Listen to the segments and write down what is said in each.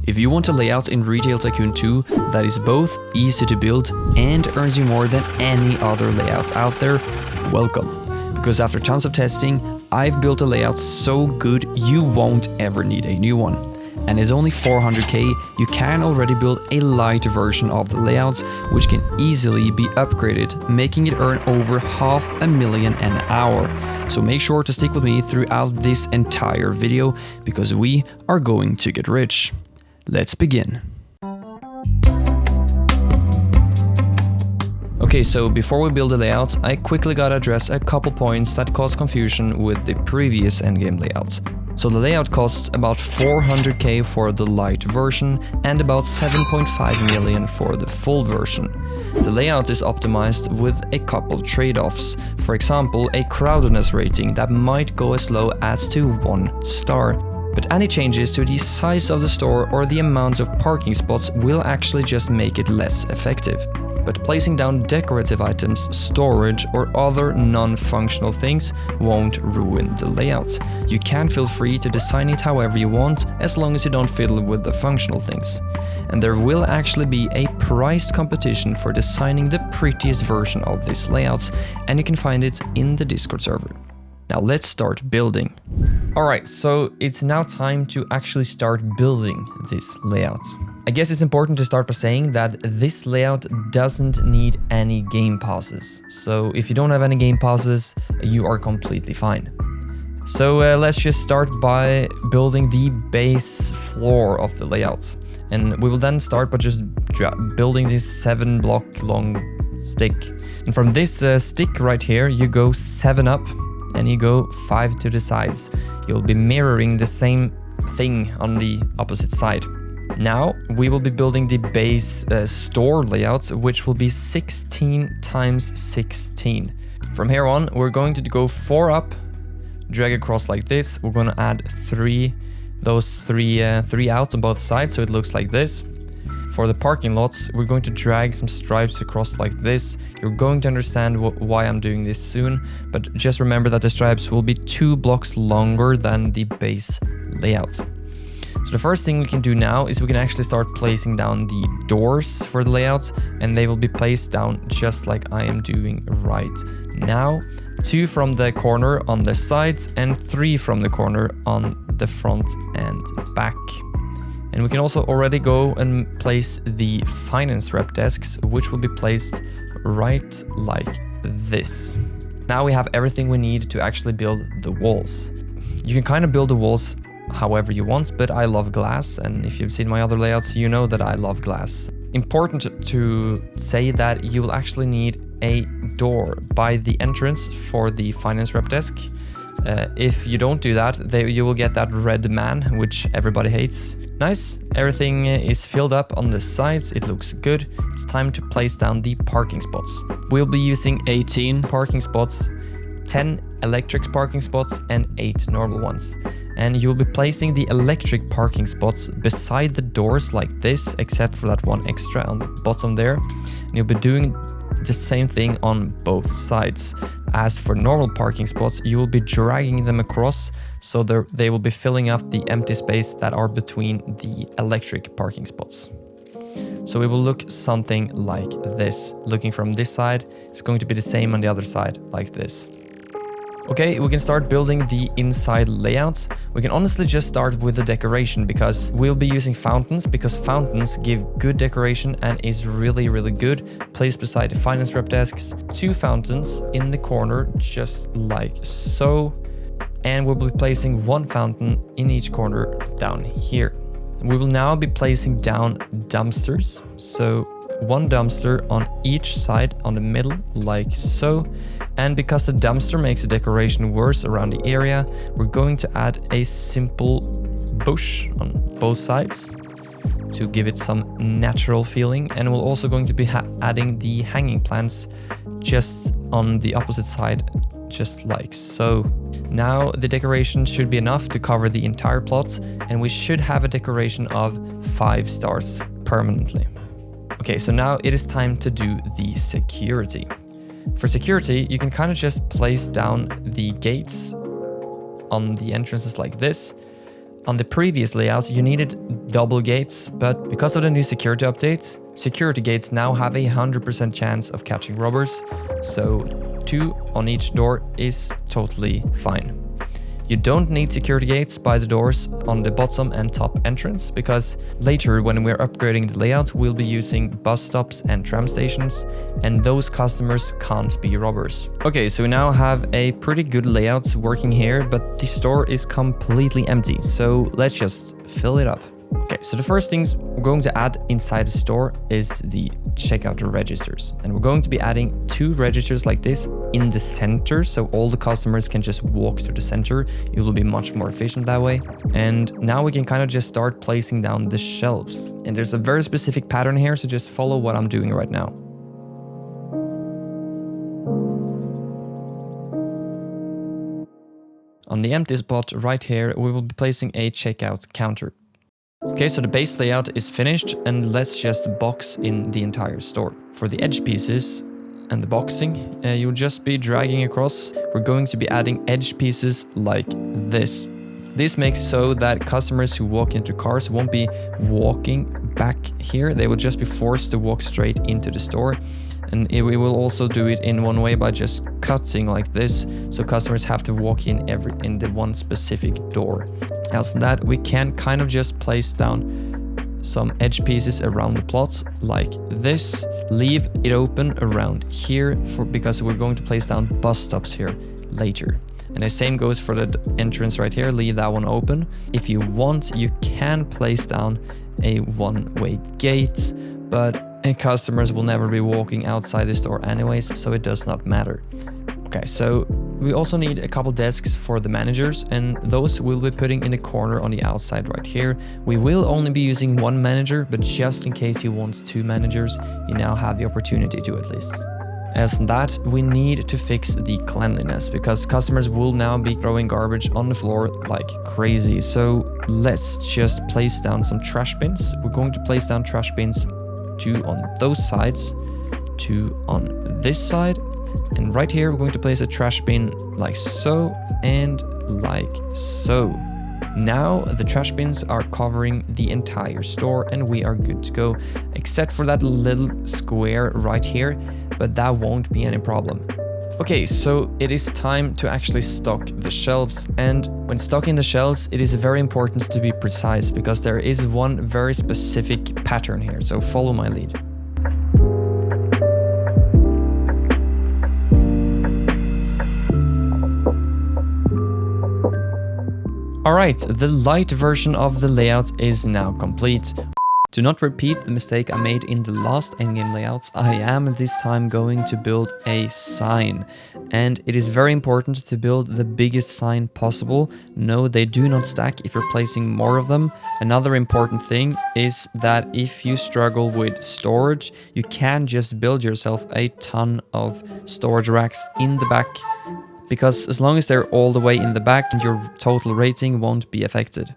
If you want a layout in Retail Tycoon 2 that is both easy to build and earns you more than any other layout out there, welcome. Because after tons of testing, I've built a layout so good you won't ever need a new one. And it's only 400k, you can already build a light version of the layouts, which can easily be upgraded, making it earn over $500,000 an hour. So make sure to stick with me throughout this entire video, because we are going to get rich. Let's begin. Okay, so before we build the layouts, I quickly gotta address a couple points that caused confusion with the previous endgame layouts. So the layout costs about 400k for the light version and about 7.5 million for the full version. The layout is optimized with a couple trade-offs. For example, a crowdedness rating that might go as low as to 1 star. But any changes to the size of the store or the amount of parking spots will actually just make it less effective. But placing down decorative items, storage, or other non-functional things won't ruin the layout. You can feel free to design it however you want, as long as you don't fiddle with the functional things. And there will actually be a priced competition for designing the prettiest version of this layout, and you can find it in the Discord server. Now let's start building. Alright, so it's now time to actually start building this layout. I guess it's important to start by saying that this layout doesn't need any game passes. So if you don't have any game passes, you are completely fine. So let's just start by building the base floor of the layout. And we will then start by just building this 7-block long stick. And from this stick right here, you go 7 up and you go 5 to the sides. You'll be mirroring the same thing on the opposite side. Now we will be building the base store layout, which will be 16 times 16. From here on, we're going to go 4 up, drag across like this. We're going to add 3 out on both sides, so it looks like this. For the parking lots, we're going to drag some stripes across like this. You're going to understand why I'm doing this soon, but just remember that the stripes will be 2 blocks longer than the base layout. So the first thing we can do now is we can actually start placing down the doors for the layout, and they will be placed down just like I am doing right now. 2 from the corner on the sides and 3 from the corner on the front and back. And we can also already go and place the finance rep desks, which will be placed right like this. Now we have everything we need to actually build the walls. You can kind of build the walls however you want, but I love glass, and if you've seen my other layouts, you know that I love glass. Important to say that you will actually need a door by the entrance for the finance rep desk. If you don't do that, you will get that red man, which everybody hates. Nice, everything is filled up on the sides, it looks good. It's time to place down the parking spots. We'll be using 18 parking spots, 10 electric parking spots and 8 normal ones. And you'll be placing the electric parking spots beside the doors like this, except for that one extra on the bottom there. And you'll be doing the same thing on both sides. As for normal parking spots, you will be dragging them across, so they will be filling up the empty space that are between the electric parking spots. So it will look something like this. Looking from this side, it's going to be the same on the other side, like this. Okay, we can start building the inside layout. We can honestly just start with the decoration, because we'll be using fountains, because fountains give good decoration and is really, really good. Placed beside the finance rep desks, 2 fountains in the corner, just like so. And we'll be placing 1 fountain in each corner down here. We will now be placing down dumpsters. So 1 dumpster on each side on the middle, like so. And because the dumpster makes the decoration worse around the area, we're going to add a simple bush on both sides to give it some natural feeling. And we're also going to be adding the hanging plants just on the opposite side, just like so. Now the decoration should be enough to cover the entire plot, and we should have a decoration of 5 stars permanently. Okay, so now it is time to do the security. For security, you can kind of just place down the gates on the entrances like this. On the previous layout, you needed double gates, but because of the new security updates, security gates now have a 100% chance of catching robbers, so 2 on each door is totally fine. You don't need security gates by the doors on the bottom and top entrance, because later when we're upgrading the layout, we'll be using bus stops and tram stations, and those customers can't be robbers. Okay, so we now have a pretty good layout working here, but the store is completely empty, so let's just fill it up. Okay, so the first things we're going to add inside the store is the checkout registers. And we're going to be adding 2 registers like this in the center, so all the customers can just walk to the center. It will be much more efficient that way. And now we can kind of just start placing down the shelves. And there's a very specific pattern here, so just follow what I'm doing right now. On the empty spot right here, we will be placing a checkout counter. Okay, so the base layout is finished, and let's just box in the entire store. For the edge pieces and the boxing, you'll just be dragging across. We're going to be adding edge pieces like this. This makes so that customers who walk into cars won't be walking back here. They will just be forced to walk straight into the store. And we will also do it in one way by just cutting like this, so customers have to walk in the one specific door. Else than that, we can kind of just place down some edge pieces around the plot like this. Leave it open around here because we're going to place down bus stops here later. And the same goes for the entrance right here. Leave that one open. If you want, you can place down a one-way gate, but customers will never be walking outside the store anyways, so it does not matter. Okay, so we also need a couple desks for the managers, and those we'll be putting in the corner on the outside right here. We will only be using 1 manager, but just in case you want 2 managers, you now have the opportunity to at least. As that, we need to fix the cleanliness, because customers will now be throwing garbage on the floor like crazy. So let's just place down some trash bins. We're going to place down trash bins 2 on those sides, 2 on this side, and right here we're going to place a trash bin like so and like so. Now the trash bins are covering the entire store and we are good to go, except for that little square right here, but that won't be any problem. Okay, so it is time to actually stock the shelves, and when stocking the shelves, it is very important to be precise because there is one very specific pattern here, so follow my lead. Alright, the light version of the layout is now complete. To not repeat the mistake I made in the last endgame layouts, I am this time going to build a sign. And it is very important to build the biggest sign possible. No, they do not stack if you're placing more of them. Another important thing is that if you struggle with storage, you can just build yourself a ton of storage racks in the back, because as long as they're all the way in the back, your total rating won't be affected.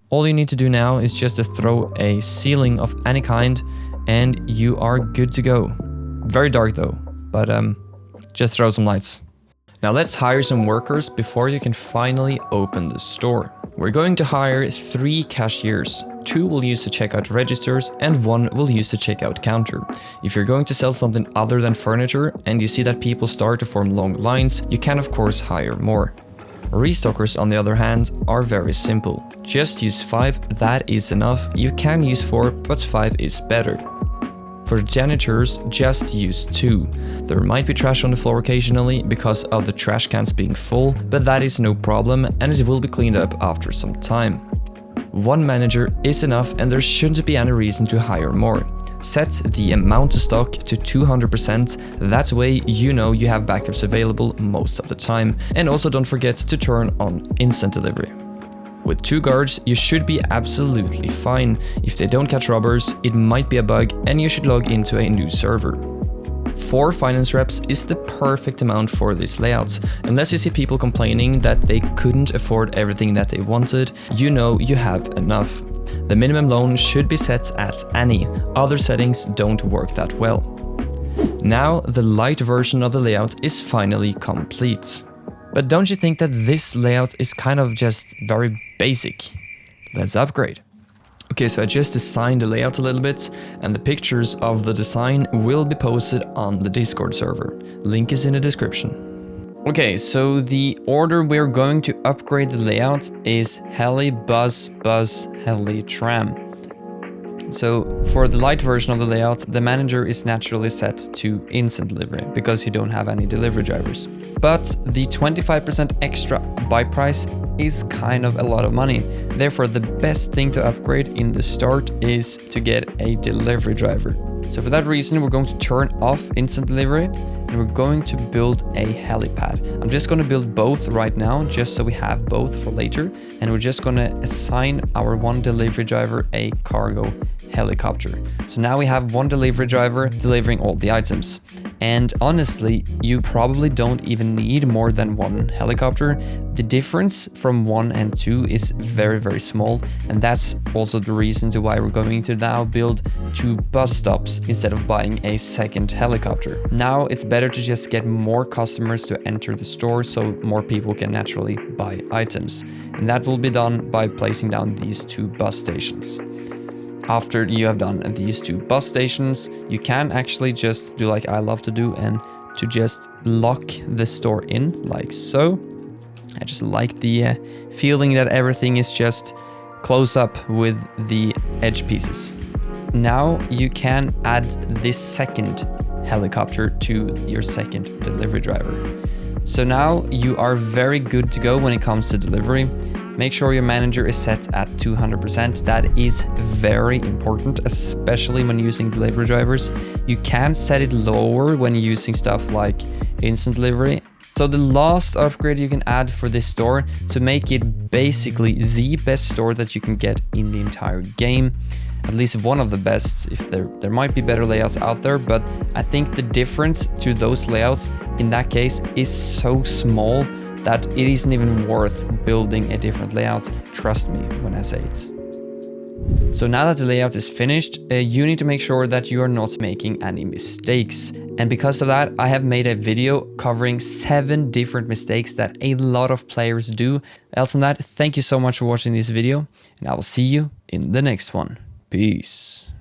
All you need to do now is just to throw a ceiling of any kind and you are good to go. Very dark though, but just throw some lights. Now let's hire some workers before you can finally open the store. We're going to hire 3 cashiers. 2 will use the checkout registers and 1 will use the checkout counter. If you're going to sell something other than furniture and you see that people start to form long lines, you can of course hire more. Restockers, on the other hand, are very simple. Just use 5, that is enough. You can use 4, but 5 is better. For janitors, just use 2. There might be trash on the floor occasionally because of the trash cans being full, but that is no problem and it will be cleaned up after some time. 1 manager is enough and there shouldn't be any reason to hire more. Set the amount of stock to 200%, that way you know you have backups available most of the time. And also don't forget to turn on instant delivery. With 2 guards, you should be absolutely fine. If they don't catch robbers, it might be a bug and you should log into a new server. 4 finance reps is the perfect amount for this layout. Unless you see people complaining that they couldn't afford everything that they wanted, you know you have enough. The minimum loan should be set at any. Other settings don't work that well. Now the light version of the layout is finally complete. But don't you think that this layout is kind of just very basic? let's upgrade. Okay, so I just designed the layout a little bit, and the pictures of the design will be posted on the Discord server. Link is in the description. Okay, so the order we're going to upgrade the layout is heli, bus, bus, heli, tram. So for the light version of the layout, the manager is naturally set to instant delivery because you don't have any delivery drivers. But the 25% extra buy price is kind of a lot of money. Therefore, the best thing to upgrade in the start is to get a delivery driver. So for that reason, we're going to turn off instant delivery and we're going to build a helipad. I'm just going to build both right now, just so we have both for later. And we're just going to assign our one delivery driver a cargo helicopter. So now we have one delivery driver delivering all the items. And honestly, you probably don't even need more than one helicopter. The difference from 1 and 2 is very, very small. And that's also the reason to why we're going to now build 2 bus stops instead of buying a second helicopter. Now it's better to just get more customers to enter the store so more people can naturally buy items. And that will be done by placing down these 2 bus stations. After you have done these 2 bus stations, you can actually just do like I love to do and to just lock the store in like so. I just like the feeling that everything is just closed up with the edge pieces. Now you can add this second helicopter to your second delivery driver. So now you are very good to go when it comes to delivery. Make sure your manager is set at 200%. That is very important, especially when using delivery drivers. You can set it lower when using stuff like instant delivery. So the last upgrade you can add for this store to make it basically the best store that you can get in the entire game. At least one of the best. If there might be better layouts out there, but I think the difference to those layouts in that case is so small that it isn't even worth building a different layout. Trust me when I say it. So now that the layout is finished, you need to make sure that you are not making any mistakes. And because of that, I have made a video covering 7 different mistakes that a lot of players do. Else than that, thank you so much for watching this video, and I will see you in the next one. Peace.